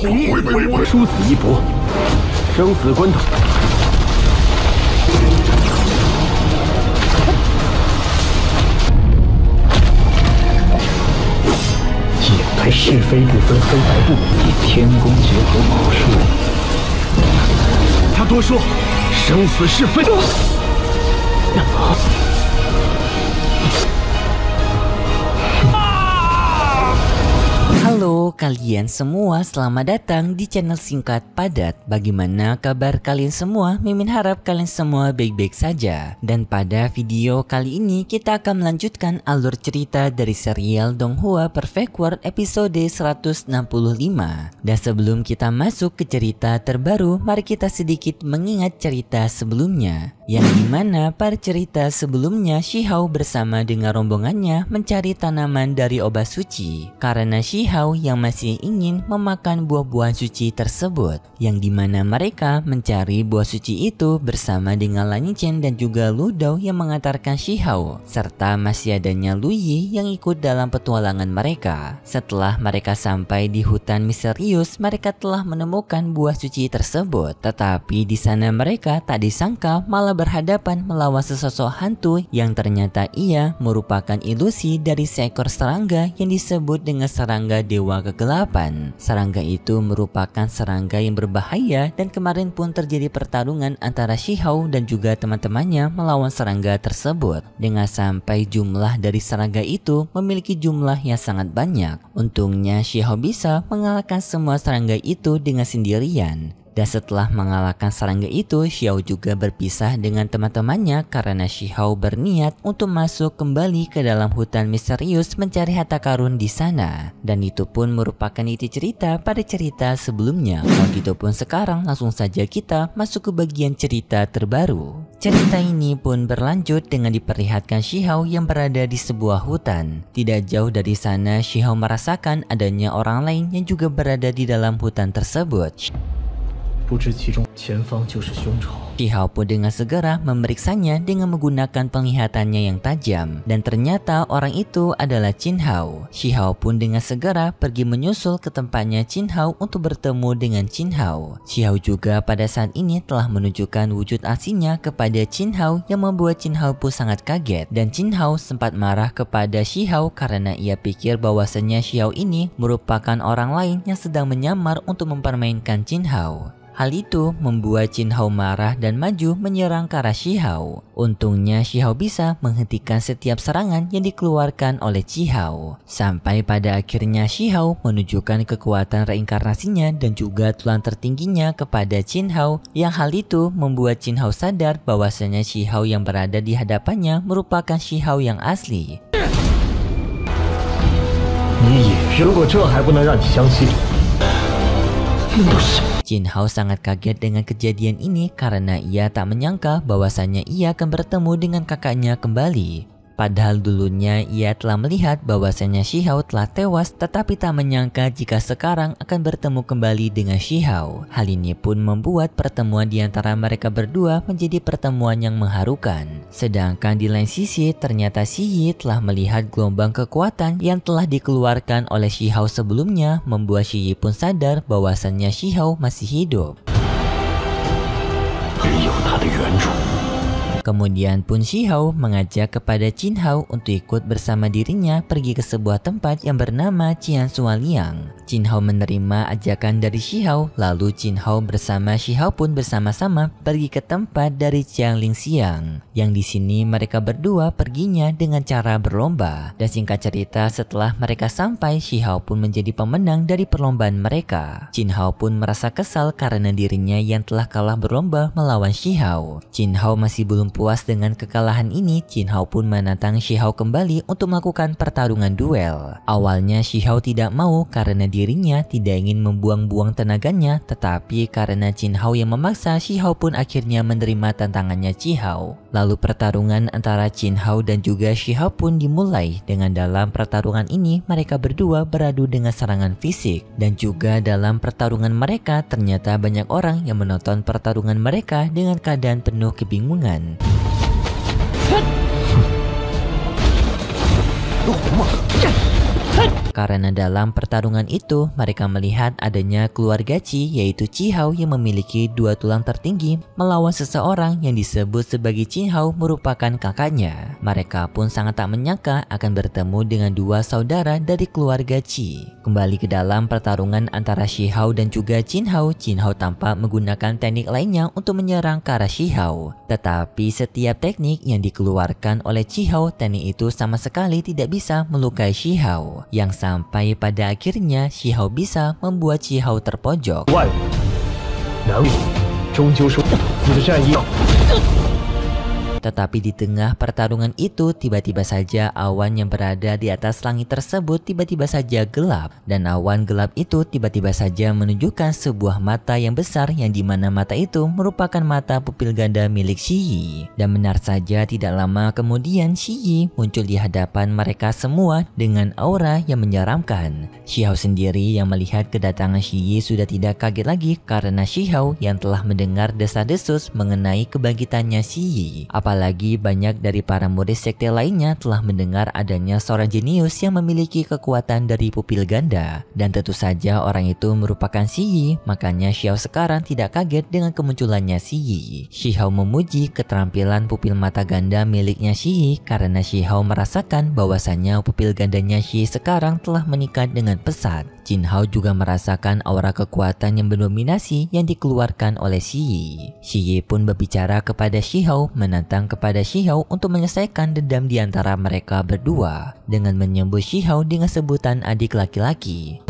殊死一搏，生死关头。眼开是非不分黑白不以天宫结合武术。他多说，生死是非。Halo kalian semua, selamat datang di channel singkat padat. Bagaimana kabar kalian semua? Mimin harap kalian semua baik-baik saja. Dan pada video kali ini kita akan melanjutkan alur cerita dari serial Donghua Perfect World episode 165. Dan sebelum kita masuk ke cerita terbaru, mari kita sedikit mengingat cerita sebelumnya. Yang dimana pada cerita sebelumnya Shihao bersama dengan rombongannya mencari tanaman dari obat suci. Karena Shihao yang masih ingin memakan buah-buahan suci tersebut, yang dimana mereka mencari buah suci itu bersama dengan Lan Yingchen dan juga Lu Dao yang mengantarkan Shihao, serta masih adanya Lu Yi yang ikut dalam petualangan mereka. Setelah mereka sampai di hutan misterius, mereka telah menemukan buah suci tersebut, tetapi di sana mereka tak disangka malah berhadapan melawan sesosok hantu yang ternyata ia merupakan ilusi dari seekor serangga yang disebut dengan serangga Dewa Kegelapan. Serangga itu merupakan serangga yang berbahaya dan kemarin pun terjadi pertarungan antara Shihao dan juga teman-temannya melawan serangga tersebut. Dengan sampai jumlah dari serangga itu memiliki jumlah yang sangat banyak. Untungnya Shihao bisa mengalahkan semua serangga itu dengan sendirian. Dan setelah mengalahkan serangga itu, Shihao juga berpisah dengan teman-temannya karena Shihao berniat untuk masuk kembali ke dalam hutan misterius mencari harta karun di sana. Dan itu pun merupakan inti cerita pada cerita sebelumnya. Kalau gitu pun sekarang langsung saja kita masuk ke bagian cerita terbaru. Cerita ini pun berlanjut dengan diperlihatkan Shihao yang berada di sebuah hutan. Tidak jauh dari sana, Shihao merasakan adanya orang lain yang juga berada di dalam hutan tersebut. 不知其中前方就是凶巢。 Shihao pun dengan segera memeriksanya dengan menggunakan penglihatannya yang tajam, dan ternyata orang itu adalah Qin Hao. Shihao pun dengan segera pergi menyusul ke tempatnya Qin Hao untuk bertemu dengan Qin Hao. Shihao juga pada saat ini telah menunjukkan wujud aslinya kepada Qin Hao yang membuat Qin Hao pun sangat kaget, dan Qin Hao sempat marah kepada Shihao karena ia pikir bahwasanya Shihao ini merupakan orang lain yang sedang menyamar untuk mempermainkan Qin Hao. Hal itu membuat Qin Hao marah dan maju menyerang ke arah Shihao. Untungnya Shihao bisa menghentikan setiap serangan yang dikeluarkan oleh Shihao. Sampai pada akhirnya Shihao menunjukkan kekuatan reinkarnasinya dan juga tulang tertingginya kepada Qin Hao, yang hal itu membuat Qin Hao sadar bahwasanya Shihao yang berada di hadapannya merupakan Shihao yang asli. 你也，如果这还不能让你相信，那都是。 Qin Hao sangat kaget dengan kejadian ini karena ia tak menyangka bahwasannya ia akan bertemu dengan kakaknya kembali. Padahal dulunya ia telah melihat bahwasannya Shihao telah tewas, tetapi tak menyangka jika sekarang akan bertemu kembali dengan Shihao. Hal ini pun membuat pertemuan di antara mereka berdua menjadi pertemuan yang mengharukan. Sedangkan di lain sisi ternyata Shi Yi telah melihat gelombang kekuatan yang telah dikeluarkan oleh Shihao sebelumnya, membuat Shi Yi pun sadar bahwasannya Shihao masih hidup. Kemudian pun Shihao mengajak kepada Qin Hao untuk ikut bersama dirinya pergi ke sebuah tempat yang bernama Qiansua Liang. Qin Hao menerima ajakan dari Shihao, lalu Qin Hao bersama Shihao pun bersama-sama pergi ke tempat dari Qiangling Xiang. Yang di sini mereka berdua perginya dengan cara berlomba. Dan singkat cerita, setelah mereka sampai, Shihao pun menjadi pemenang dari perlombaan mereka. Qin Hao pun merasa kesal karena dirinya yang telah kalah berlomba melawan Shihao. Qin Hao masih belum puas dengan kekalahan ini. Qin Hao pun menantang Shihao kembali untuk melakukan pertarungan duel. Awalnya Shihao tidak mau karena dirinya tidak ingin membuang-buang tenaganya, tetapi karena Qin Hao yang memaksa, Shihao pun akhirnya menerima tantangannya Shihao. Lalu pertarungan antara Qin Hao dan juga Shihao pun dimulai. Dengan dalam pertarungan ini mereka berdua beradu dengan serangan fisik, dan juga dalam pertarungan mereka ternyata banyak orang yang menonton pertarungan mereka dengan keadaan penuh kebingungan. Karena dalam pertarungan itu, mereka melihat adanya keluarga Qi, yaitu Qi Hao yang memiliki 2 tulang tertinggi melawan seseorang yang disebut sebagai Qin Hao merupakan kakaknya. Mereka pun sangat tak menyangka akan bertemu dengan 2 saudara dari keluarga Qi. Kembali ke dalam pertarungan antara Shi Hao dan juga Qin Hao tampak menggunakan teknik lainnya untuk menyerang ke arah Shi Hao. Tetapi setiap teknik yang dikeluarkan oleh Qi Hao, teknik itu sama sekali tidak bisa melukai Shi Hao. Yang sampai pada akhirnya Shi Hao bisa membuat Shi Hao terpojok. Tetapi di tengah pertarungan itu, tiba-tiba saja awan yang berada di atas langit tersebut tiba-tiba saja gelap. Dan awan gelap itu tiba-tiba saja menunjukkan sebuah mata yang besar, yang dimana mata itu merupakan mata pupil ganda milik Shi Yi. Dan benar saja tidak lama kemudian Shi Yi muncul di hadapan mereka semua dengan aura yang menyeramkan. Shi Hao sendiri yang melihat kedatangan Shi Yi sudah tidak kaget lagi, karena Shi Hao yang telah mendengar desas-desus mengenai kebangkitannya Shi Yi. Apalagi banyak dari para murid sekte lainnya telah mendengar adanya seorang jenius yang memiliki kekuatan dari pupil ganda. Dan tentu saja orang itu merupakan Shi Yi, makanya Shi Hao sekarang tidak kaget dengan kemunculannya Shi Yi. Shi Hao memuji keterampilan pupil mata ganda miliknya Shi Yi karena Shi Hao merasakan bahwasannya pupil gandanya Shi Yi sekarang telah meningkat dengan pesat. Qin Hao juga merasakan aura kekuatan yang mendominasi yang dikeluarkan oleh Shi Yi. Shi Yi pun berbicara kepada Shi Hao, menantang kepada Shi Hao untuk menyelesaikan dendam di antara mereka berdua dengan menyebut Shi Hao dengan sebutan adik laki-laki.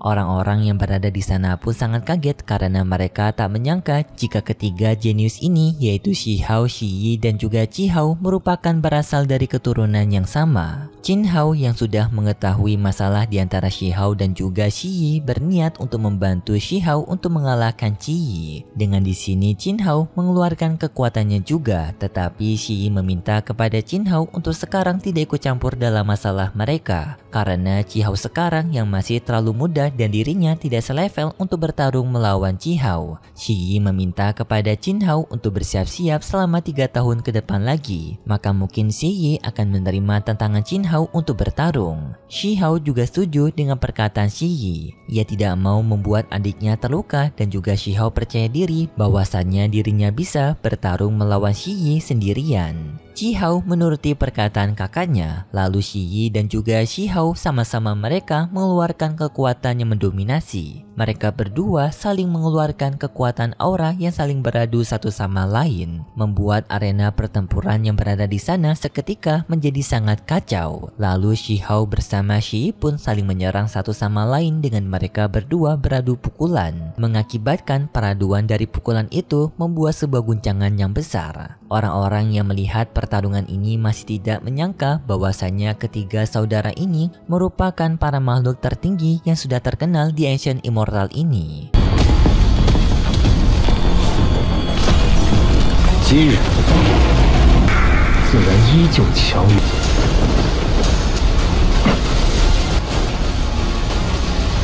Orang-orang yang berada di sana pun sangat kaget karena mereka tak menyangka jika ketiga jenius ini, yaitu Shi Hao, Shi Yi, dan juga Qi Hao merupakan berasal dari keturunan yang sama. Qin Hao yang sudah mengetahui masalah di antara Shi Hao dan juga Shi Yi berniat untuk membantu Shi Hao untuk mengalahkan Qi Yi. Dengan di sini Qin Hao mengeluarkan kekuatannya juga, tetapi Shi Yi meminta kepada Qin Hao untuk sekarang tidak ikut campur dalam masalah mereka karena Qi Hao sekarang yang masih terlalu muda dan dirinya tidak selevel untuk bertarung melawan Qi Hao. Shi Yi meminta kepada Qin Hao untuk bersiap-siap selama 3 tahun ke depan lagi, maka mungkin Shi Yi akan menerima tantangan Qin Hao untuk bertarung. Shi Hao juga setuju dengan perkataan Shi Yi. Ia tidak mau membuat adiknya terluka dan juga Shi Hao percaya diri bahwasannya dirinya bisa bertarung melawan Shi Yi sendirian. Qi Hao menuruti perkataan kakaknya, lalu Shi Yi dan juga Shi Hao sama-sama mereka mengeluarkan kekuatan yang mendominasi. Mereka berdua saling mengeluarkan kekuatan aura yang saling beradu satu sama lain, membuat arena pertempuran yang berada di sana seketika menjadi sangat kacau. Lalu Shi Hao bersama Shi Yi pun saling menyerang satu sama lain dengan mereka berdua beradu pukulan. Mengakibatkan peraduan dari pukulan itu membuat sebuah guncangan yang besar. Orang-orang yang melihat pertarungan ini masih tidak menyangka bahwasannya ketiga saudara ini merupakan para makhluk tertinggi yang sudah terkenal di Ancient Immortal ini.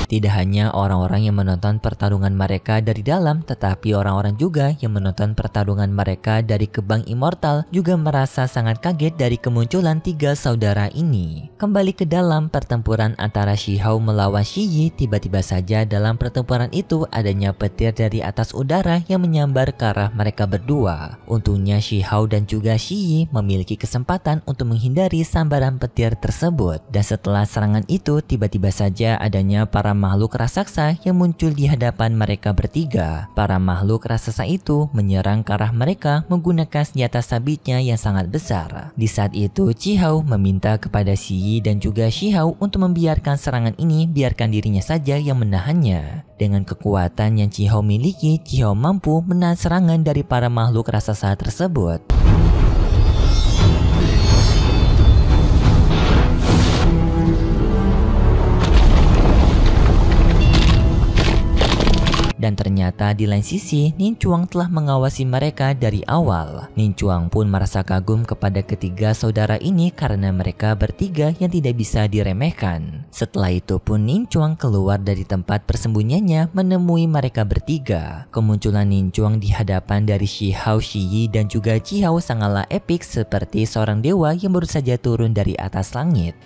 Tidak hanya orang-orang yang menonton pertarungan mereka dari dalam, tetapi orang-orang juga yang menonton pertarungan mereka dari Gebang Immortal juga merasa sangat kaget dari kemunculan 3 saudara ini. Kembali ke dalam pertempuran antara Shi Hao melawan Shi Yi, tiba-tiba saja dalam pertempuran itu adanya petir dari atas udara yang menyambar ke arah mereka berdua. Untungnya Shi Hao dan juga Shi Yi memiliki kesempatan untuk menghindari sambaran petir tersebut. Dan setelah serangan itu, tiba-tiba saja adanya para makhluk raksasa yang muncul di hadapan mereka bertiga. Para makhluk raksasa itu menyerang ke arah mereka menggunakan senjata sabitnya yang sangat besar. Di saat itu Qi Hao meminta kepada Shi Yi dan juga Shi Hao untuk membiarkan serangan ini, biarkan dirinya saja yang menahannya. Dengan kekuatan yang Qi Hao miliki, Qi Hao mampu menahan serangan dari para makhluk raksasa tersebut. Dan ternyata di lain sisi, Ning Chuang telah mengawasi mereka dari awal. Ning Chuang pun merasa kagum kepada ketiga saudara ini karena mereka bertiga yang tidak bisa diremehkan. Setelah itu pun Ning Chuang keluar dari tempat persembunyiannya menemui mereka bertiga. Kemunculan Ning Chuang di hadapan dari Shi Hao, Shi Yi, dan juga Ji Hao sangatlah epik seperti seorang dewa yang baru saja turun dari atas langit.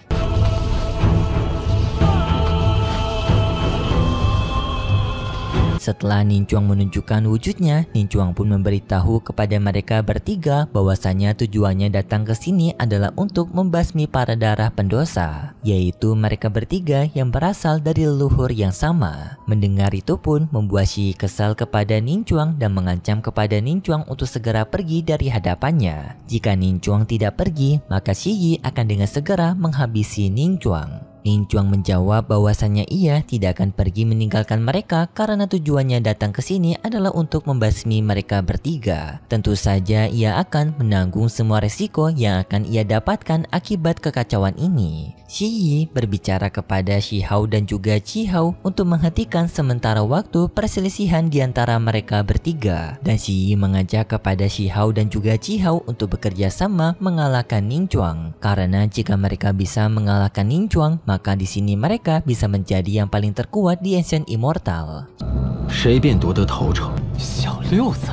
Setelah Ning Chuang menunjukkan wujudnya, Ning Chuang pun memberitahu kepada mereka bertiga bahwasanya tujuannya datang ke sini adalah untuk membasmi para darah pendosa, yaitu mereka bertiga yang berasal dari leluhur yang sama. Mendengar itu pun membuat Shi Yi kesal kepada Ning Chuang dan mengancam kepada Ning Chuang untuk segera pergi dari hadapannya. Jika Ning Chuang tidak pergi, maka Shi Yi akan dengan segera menghabisi Ning Chuang. Ning Chuang menjawab bahwasannya ia tidak akan pergi meninggalkan mereka karena tujuannya datang ke sini adalah untuk membasmi mereka bertiga. Tentu saja ia akan menanggung semua resiko yang akan ia dapatkan akibat kekacauan ini. Shi Yi berbicara kepada Shi Hao dan juga Ji Hao untuk menghentikan sementara waktu perselisihan di antara mereka bertiga. Dan Shi Yi mengajak kepada Shi Hao dan juga Ji Hao untuk bekerja sama mengalahkan Ning Chuang. Karena jika mereka bisa mengalahkan Ning Chuang, maka di sini mereka bisa menjadi yang paling terkuat di Ancient Immortal. 谁便夺得头筹。小六子，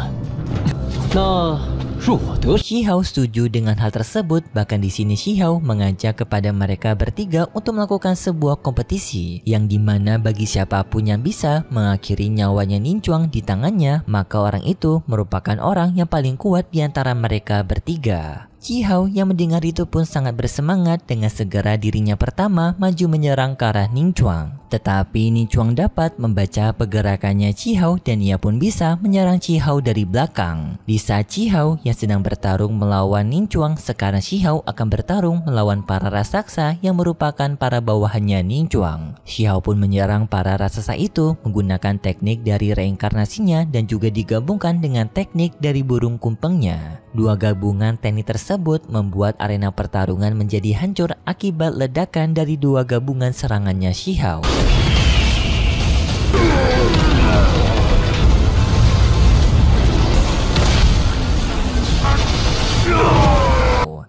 那若我得 Shi Hao setuju dengan hal tersebut. Bahkan di sini Shi Hao mengajak kepada mereka bertiga untuk melakukan sebuah kompetisi yang dimana bagi siapapun yang bisa mengakhiri nyawanya Ning Chuang di tangannya, maka orang itu merupakan orang yang paling kuat di antara mereka bertiga. Ji Hao yang mendengar itu pun sangat bersemangat dengan segera dirinya pertama maju menyerang ke arah Ning Chuang. Tetapi Ning Chuang dapat membaca pergerakannya Ji Hao dan ia pun bisa menyerang Ji Hao dari belakang. Di saat Ji Hao yang sedang bertarung melawan Ning Chuang, sekarang Shi Hao akan bertarung melawan para raksasa yang merupakan para bawahannya Ning Chuang. Shi Hao pun menyerang para raksasa itu menggunakan teknik dari reinkarnasinya dan juga digabungkan dengan teknik dari burung kumpengnya. Dua gabungan teknik tersebut membuat arena pertarungan menjadi hancur akibat ledakan dari dua gabungan serangannya Shi Hao.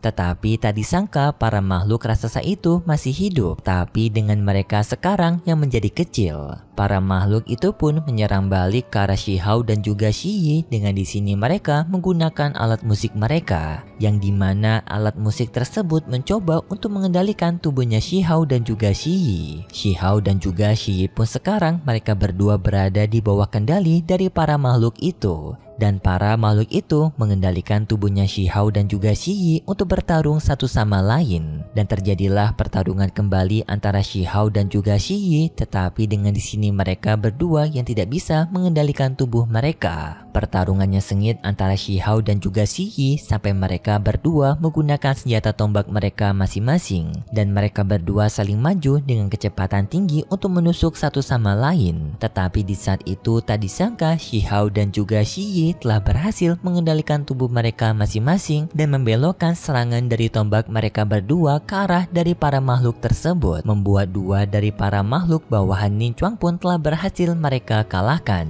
Tetapi tak disangka para makhluk raksasa itu masih hidup, tapi dengan mereka sekarang yang menjadi kecil. Para makhluk itu pun menyerang balik ke arah Shi Hao dan juga Shi Yi dengan di sini mereka menggunakan alat musik mereka, yang dimana alat musik tersebut mencoba untuk mengendalikan tubuhnya Shi Hao dan juga Shi Yi. Shi Hao dan juga Shi Yi pun sekarang mereka berdua berada di bawah kendali dari para makhluk itu. Dan para makhluk itu mengendalikan tubuhnya Shi Hao dan juga Shi Yi untuk bertarung satu sama lain. Dan terjadilah pertarungan kembali antara Shi Hao dan juga Shi Yi, tetapi dengan di sini mereka berdua yang tidak bisa mengendalikan tubuh mereka. Pertarungannya sengit antara Shi Hao dan juga Shi Yi sampai mereka berdua menggunakan senjata tombak mereka masing-masing. Dan mereka berdua saling maju dengan kecepatan tinggi untuk menusuk satu sama lain. Tetapi di saat itu tak disangka Shi Hao dan juga Shi Yi telah berhasil mengendalikan tubuh mereka masing-masing dan membelokkan serangan dari tombak mereka berdua ke arah dari para makhluk tersebut, membuat dua dari para makhluk bawahan Ning Chuang pun telah berhasil mereka kalahkan.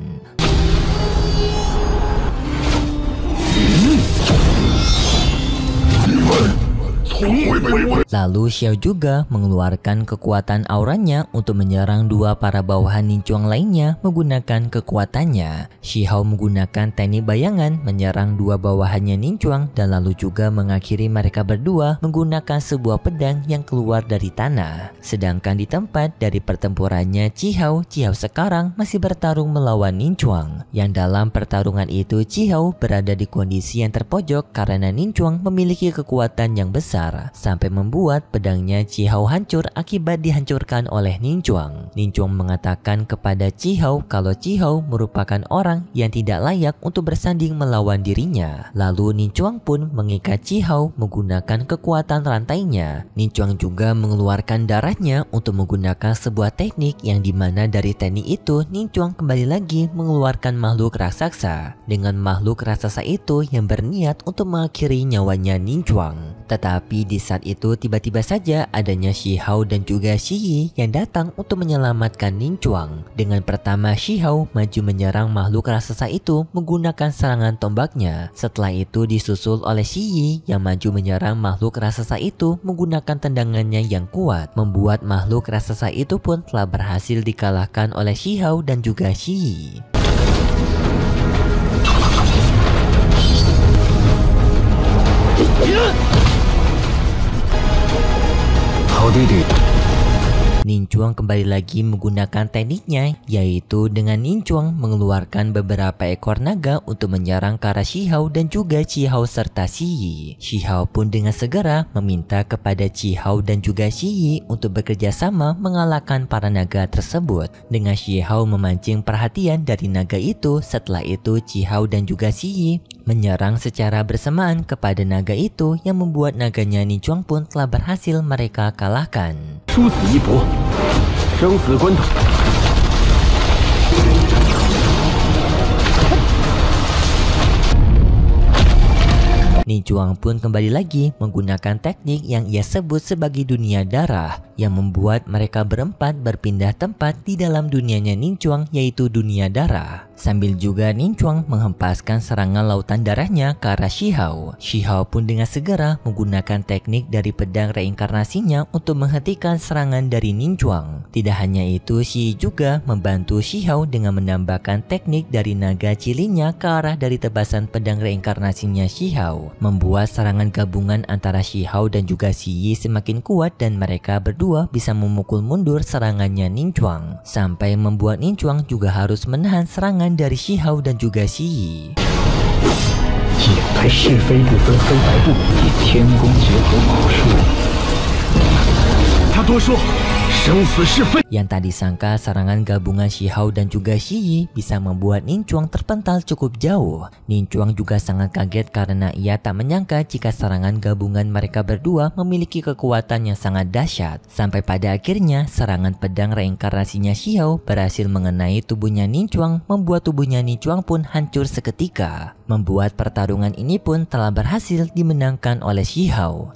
Lalu Xiao juga mengeluarkan kekuatan auranya untuk menyerang dua para bawahan Ning Chuang lainnya menggunakan kekuatannya. Shi Hao menggunakan teknik bayangan menyerang dua bawahannya Ning Chuang dan lalu juga mengakhiri mereka berdua menggunakan sebuah pedang yang keluar dari tanah. Sedangkan di tempat dari pertempurannya Ji Hao sekarang masih bertarung melawan Ning Chuang. Yang dalam pertarungan itu Ji Hao berada di kondisi yang terpojok karena Ning Chuang memiliki kekuatan yang besar, sampai membuat pedangnya Ji Hao hancur akibat dihancurkan oleh Ning Chuang. Ning Chuang mengatakan kepada Ji Hao kalau Ji Hao merupakan orang yang tidak layak untuk bersanding melawan dirinya. Lalu Ning Chuang pun mengikat Ji Hao menggunakan kekuatan rantainya. Ning Chuang juga mengeluarkan darahnya untuk menggunakan sebuah teknik yang dimana dari teknik itu Ning Chuang kembali lagi mengeluarkan makhluk raksasa. Dengan makhluk raksasa itu yang berniat untuk mengakhiri nyawanya Ning Chuang. Tetapi Tapi di saat itu tiba-tiba saja adanya Shi Hao dan juga Shi Yi yang datang untuk menyelamatkan Ning Chuang. Dengan pertama Shi Hao maju menyerang makhluk raksasa itu menggunakan serangan tombaknya. Setelah itu disusul oleh Shi Yi yang maju menyerang makhluk raksasa itu menggunakan tendangannya yang kuat, membuat makhluk raksasa itu pun telah berhasil dikalahkan oleh Shi Hao dan juga Shi Yi. Ning Chuang kembali lagi menggunakan tekniknya, yaitu dengan Ning Chuang mengeluarkan beberapa ekor naga untuk menyerang ke arah Shi Hao dan juga Shi Hao serta Shi Yi. Shi Hao pun dengan segera meminta kepada Shi Hao dan juga Shi Yi untuk bekerja sama mengalahkan para naga tersebut. Dengan Shi Hao memancing perhatian dari naga itu, setelah itu Shi Hao dan juga Shi Yi menyerang secara bersamaan kepada naga itu yang membuat naganya Ning Chuang pun telah berhasil mereka kalahkan. 殊死一搏，生死关头。 Ning Chuang pun kembali lagi menggunakan teknik yang ia sebut sebagai dunia darah yang membuat mereka berempat berpindah tempat di dalam dunianya Ning Chuang, yaitu dunia darah. Sambil juga Ning Chuang menghempaskan serangan lautan darahnya ke arah Shi Hao. Shi Hao pun dengan segera menggunakan teknik dari pedang reinkarnasinya untuk menghentikan serangan dari Ning Chuang. Tidak hanya itu, Shi Yi juga membantu Shi Hao dengan menambahkan teknik dari naga cilinya ke arah dari tebasan pedang reinkarnasinya Shi Hao, membuat serangan gabungan antara Shi Hao dan juga Shi Yi semakin kuat dan mereka berdua bisa memukul mundur serangannya Ning Chuang, sampai membuat Ning Chuang juga harus menahan serangan dari Shi Hao dan juga Shi Yi. 解开是非不分黑白不以天宫结合武术。他多说。 Yang tak disangka serangan gabungan Shi Hao dan juga Shi Yi bisa membuat Ning Chuang terpental cukup jauh. Ning Chuang juga sangat kaget karena ia tak menyangka jika serangan gabungan mereka berdua memiliki kekuatan yang sangat dahsyat. Sampai pada akhirnya serangan pedang reinkarnasinya Shi Hao berhasil mengenai tubuhnya Ning Chuang, membuat tubuhnya Ning Chuang pun hancur seketika. Membuat pertarungan ini pun telah berhasil dimenangkan oleh Shi Hao.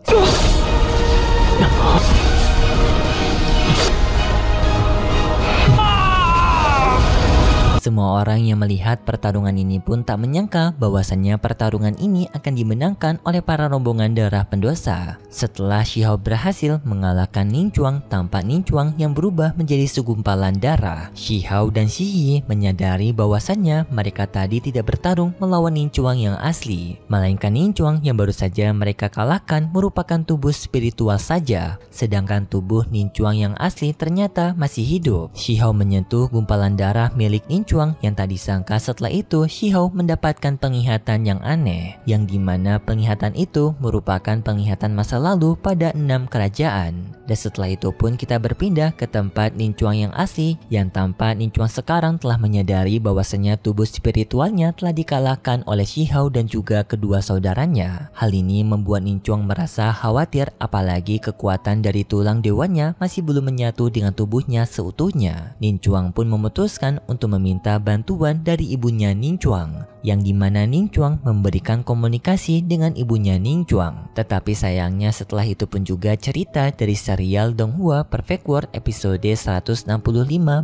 Semua orang yang melihat pertarungan ini pun tak menyangka bahwasannya pertarungan ini akan dimenangkan oleh para rombongan darah pendosa. Setelah Shi Hao berhasil mengalahkan Ning Chuang, tampak Ning Chuang yang berubah menjadi segumpalan darah. Shi Hao dan Shi Yi menyadari bahwasannya mereka tadi tidak bertarung melawan Ning Chuang yang asli, melainkan Ning Chuang yang baru saja mereka kalahkan merupakan tubuh spiritual saja, sedangkan tubuh Ning Chuang yang asli ternyata masih hidup. Shi Hao menyentuh gumpalan darah milik Ning Chuang yang tak disangka setelah itu Shi Hao mendapatkan penglihatan yang aneh, yang dimana penglihatan itu merupakan penglihatan masa lalu pada 6 kerajaan. Dan setelah itu pun kita berpindah ke tempat Ning Chuang yang asli, yang tampak Ning Chuang sekarang telah menyadari bahwasanya tubuh spiritualnya telah dikalahkan oleh Shi Hao dan juga kedua saudaranya. Hal ini membuat Ning Chuang merasa khawatir, apalagi kekuatan dari tulang dewanya masih belum menyatu dengan tubuhnya seutuhnya. Ning Chuang pun memutuskan untuk meminta bantuan dari ibunya Ning Chuang, yang dimana Ning Chuang memberikan komunikasi dengan ibunya Ning Chuang. Tetapi sayangnya setelah itu pun juga cerita dari serial Donghua Perfect World episode 165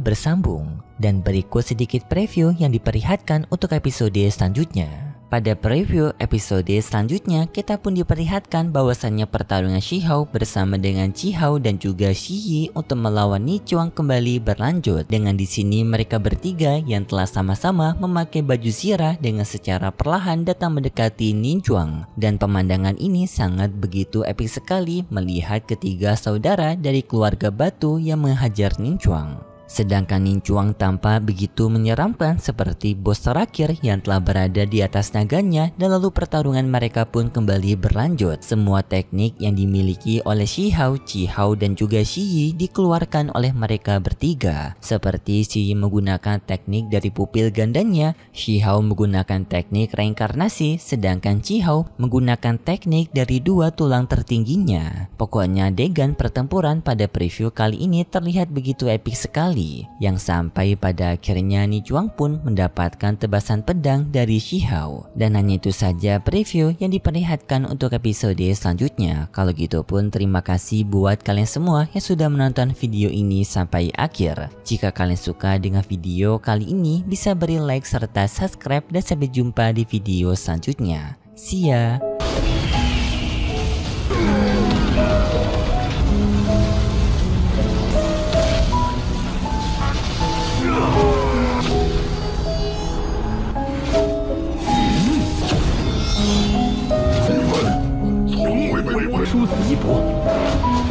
bersambung. Dan berikut sedikit preview yang diperlihatkan untuk episode selanjutnya. Pada preview episode selanjutnya, kita pun diperlihatkan bahwasannya pertarungan Shi Hao bersama dengan Shi Hao dan juga Shi Yi untuk melawan Ning Chuang kembali berlanjut. Dengan di sini mereka bertiga yang telah sama-sama memakai baju zirah dengan secara perlahan datang mendekati Ning Chuang. Dan pemandangan ini sangat begitu epik sekali melihat ketiga saudara dari keluarga batu yang menghajar Ning Chuang. Sedangkan Ning Chuang tampak begitu menyeramkan seperti bos terakhir yang telah berada di atas naganya, dan lalu pertarungan mereka pun kembali berlanjut. Semua teknik yang dimiliki oleh Shi Hao dan juga Shi Yi dikeluarkan oleh mereka bertiga. Seperti Shi Yi menggunakan teknik dari pupil gandanya, Shi Hao menggunakan teknik reinkarnasi, sedangkan Shi Hao menggunakan teknik dari dua tulang tertingginya. Pokoknya adegan pertempuran pada preview kali ini terlihat begitu epik sekali. sekali, yang sampai pada akhirnya Nichuang pun mendapatkan tebasan pedang dari Shihao. Dan hanya itu saja preview yang diperlihatkan untuk episode selanjutnya. Kalau gitu pun terima kasih buat kalian semua yang sudah menonton video ini sampai akhir. Jika kalian suka dengan video kali ini, bisa beri like serta subscribe, dan sampai jumpa di video selanjutnya. See ya!殊死一搏，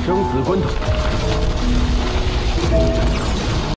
生死关头。